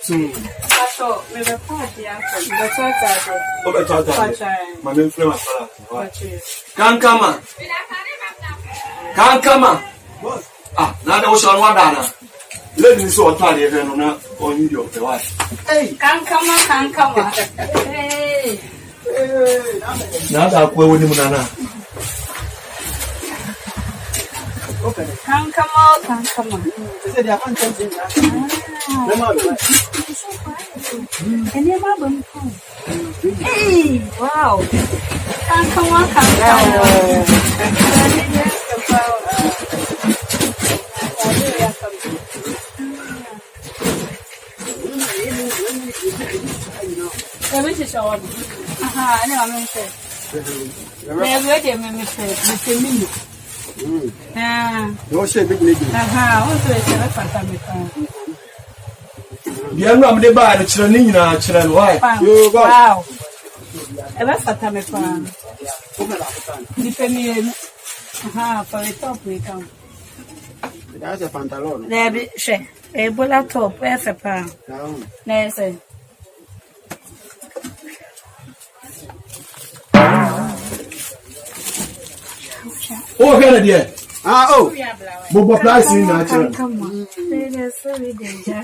So, me be party after. That's what I said. Over to my main friend. Kankama. Ah, now the ocean one dana. Let me so try the event on you. Hey, Kankama. Hey. Now that way with him, Nana. Kankama. Hey, wow. Kankama. I know I'm saying. No shame, big lady. The I'm the bar, the children, why? Wow. Ever fatame pan. Depending. For a top we come. That's a pantalon. There be she. A bullet top, where's a pan? There's a. Oh, here, dear. Oh, Bobo price in that. Come on. Sorry, danger.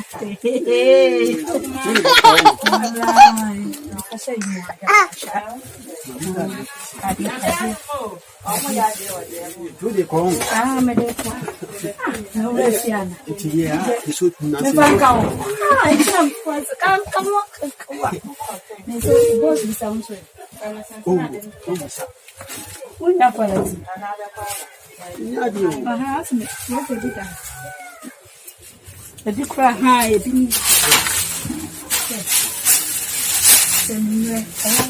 The big cry high, I don't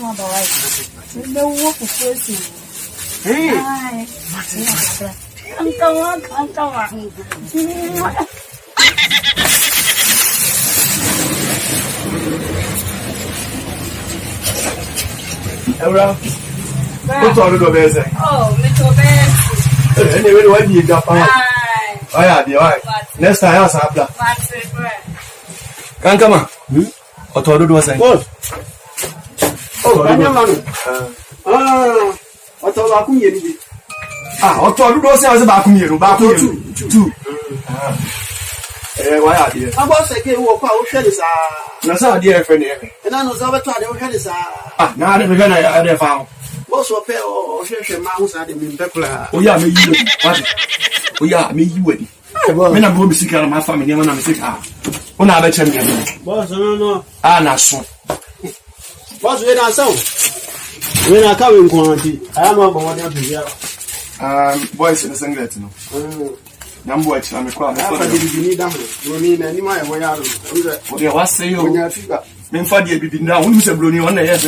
know about it. No work for person. Hey, come. What's all the best? Oh, Mr. Best. Anyway, what you got? Oh, yeah, dear. Next time, I'll have that. Kankama. What all the was I? Oh, I know. What all I can hear. What all the was I was about two. Why are you? I was a game walk out, Shellis. That's our dear friend. And I was over to the Shellis. Now I never found. Most of them or Shellis mouse at him in Pepper. Oh, yeah, me, you. Oh, yeah, me, you. When I'm going to see my family, when I'm sick, when I bet you, no, not so. What's when I saw? When I come in quantity, I am about one here. Boys in the singlet, no. Number watch, I'm a crowd. You need them. You need any my way out. Okay, what's say you? Men for the baby now, who's a brony on the yes,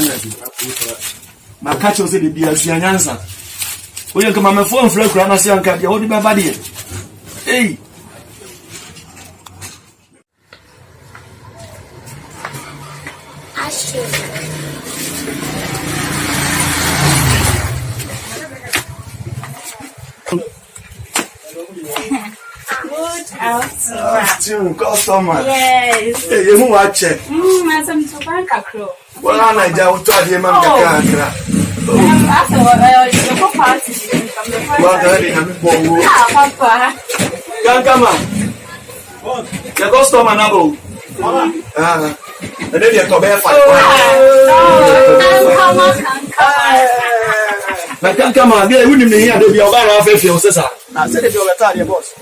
my catch was the beers and answer. Will you come on my phone, flock, and I say, Uncle, you're holding my body. Hey. Customer. Yes. Hey, you watch it. Some Tubanka crow. Well, I don't tell you, man. After party Papa. Kankama. The customer now. And then you come here for Kankama, they wouldn't be here to be a bar of a few, sister. I said if you're a tired boss.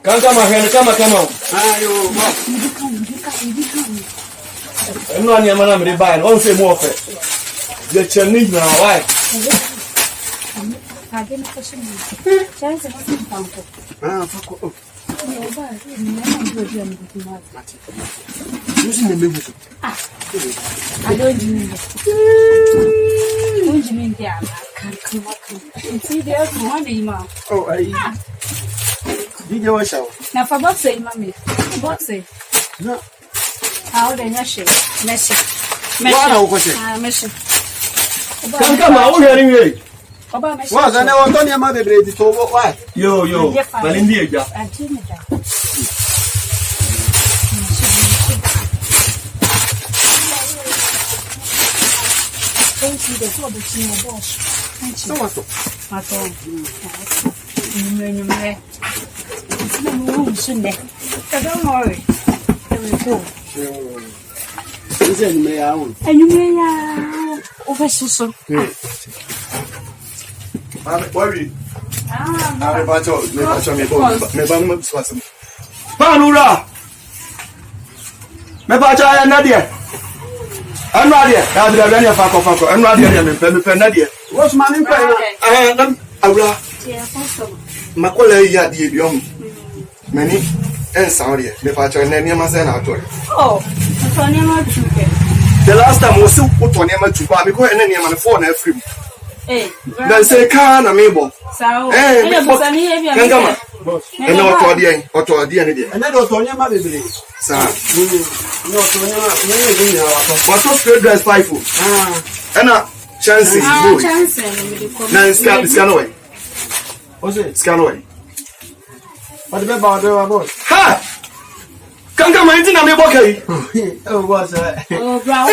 Kankama hen kama. Ayo, boss. Eno ani amana me buy. On say mo ofe. The challenge na why? Fuck. Using the baby. I don't mean that. See, there's one email. Oh, did you wash out? Now, for box say, mammy, box say, No. how they measure. Kankama, who hearing you? Was I never done your mother ready to why? Yo, Malindi eja. Don't worry. Is it me? And you may over so. Worry. Me Panura. Me bacha ya Nadia. Nadia. Nadia fako. Nadia me Nadia. What's my name? Awura. Makola ya die biom. Many and Saudi. Me bacha na niam say na to. Oh, so niam chuke. The last time was so put on niam chuba because ene niam na phone na free. Eh, then say car na mebo. Sao. Kankama. And auto dia ni dia. And that was on your mother. Sir. No, what was straight dress 5 foot? And a chance boy. Now scan away. What's it? Scan away. What about the boy? Ha! Kankama intina me bokai. Oh, what's that? Oh, brown.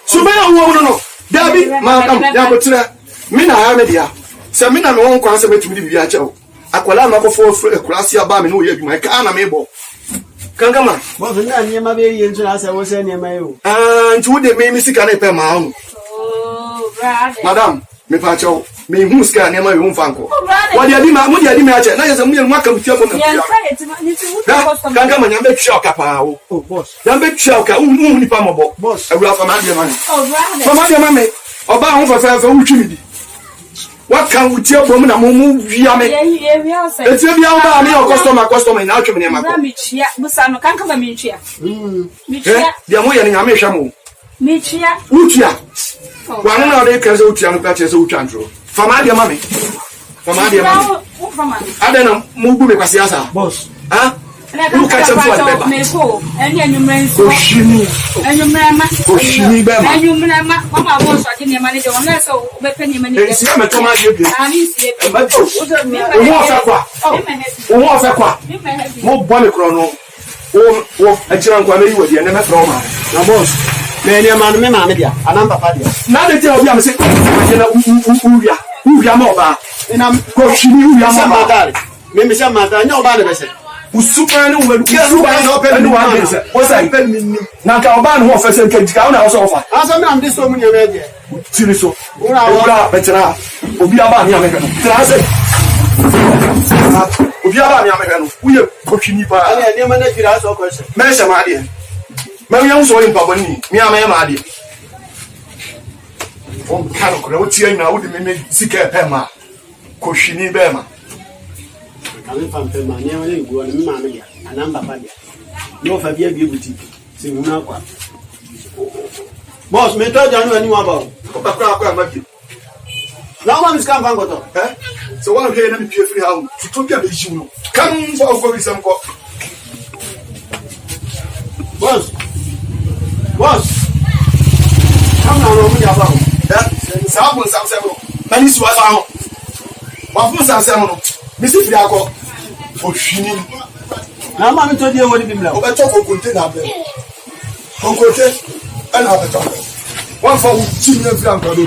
So no. Dabi, madam, yabotra. Mina ha me dia. Se mina me won kwan se betumi di bia che o. Akwala ma ko fo klase aba me no ye adwuma ka na me bo. Kankama. Bo na niam be ye ntu na se wo se niam ayo. Nti wo de me sika na pe ma ho. Oh, brother. Madam, me pa che o. Me hu sika na ma yo mfa nko. Wo de adi ma, mo de adi me a che. Na ye se mo ye nwa ka butia mo na butia. Kankama nya be twa ka pa o. Oh, boss. Nya be twa ka unu ni pa mo bo. Boss. Awura fa ma de ma ni. Oh, brother. Fa ma de ma me. Oba ho fa fa wo twi mi di. What can we tell from na mumu via me? Yeah, say. It's via ba me customer na atwe me ma ko. Me chia, busa no kan ka me chia. Me chia. Dia mo ye ni ame hwa mo. Me chia. Utia. Wa no na de kan se utia no ka che se utwa ntro. Fama dia ma me. Fama dia ma me. Ada na mu bu me kwase asa. Boss. Ha? Lu ka che fo de ba. Me ko. Eni anyumren so. Oshini. Anyumren ma. Oshini be ma. Anyumren ma. Mama boss ati ni ma ni de wona so be pe ni ma ni. E si ma to ma de bi. Ani si e. Ma to. O mo fa kwa. Mo bo me kro no. O ajira nkwa me yi wodi ene me fra ma. Na boss. Me ni ma no me ma me dia. Anam papa dia. Na de te obi am se. Na uwia ma oba. Ina ko shini uwia ma madare. Me se madare nya oba de be se. Usupa ni wedu usupa no open ni one day o say na ka oba no offer say kejika una so offer asa me am this so mu nye me dia tiri so ura betra obi aba ni ameka no tra say obi aba ni ameka no uye kohwini pa ani ani ma na tira so question me se ma de me yan so yin pa boni mi ama ma de on kanu ko o tie na wo de me sika pe ma kohwini be ma Kami pampe ma ni wale nguo ni mama ya anamba padia no fa bia buti si huna kwa boss me to janu ani wa ba ko ba kwa ma ki na wa miskan fango to so one here na me pie free house to bia be jiwu no kam for go bisam ko boss kam na no mu ya ba sa bu sam sam no mani su asa ho wa fu sam sam no misi free akọ ohwini na ma mi to die woni bimla o be to ko container be konkote ana be to one for chinya free akọ do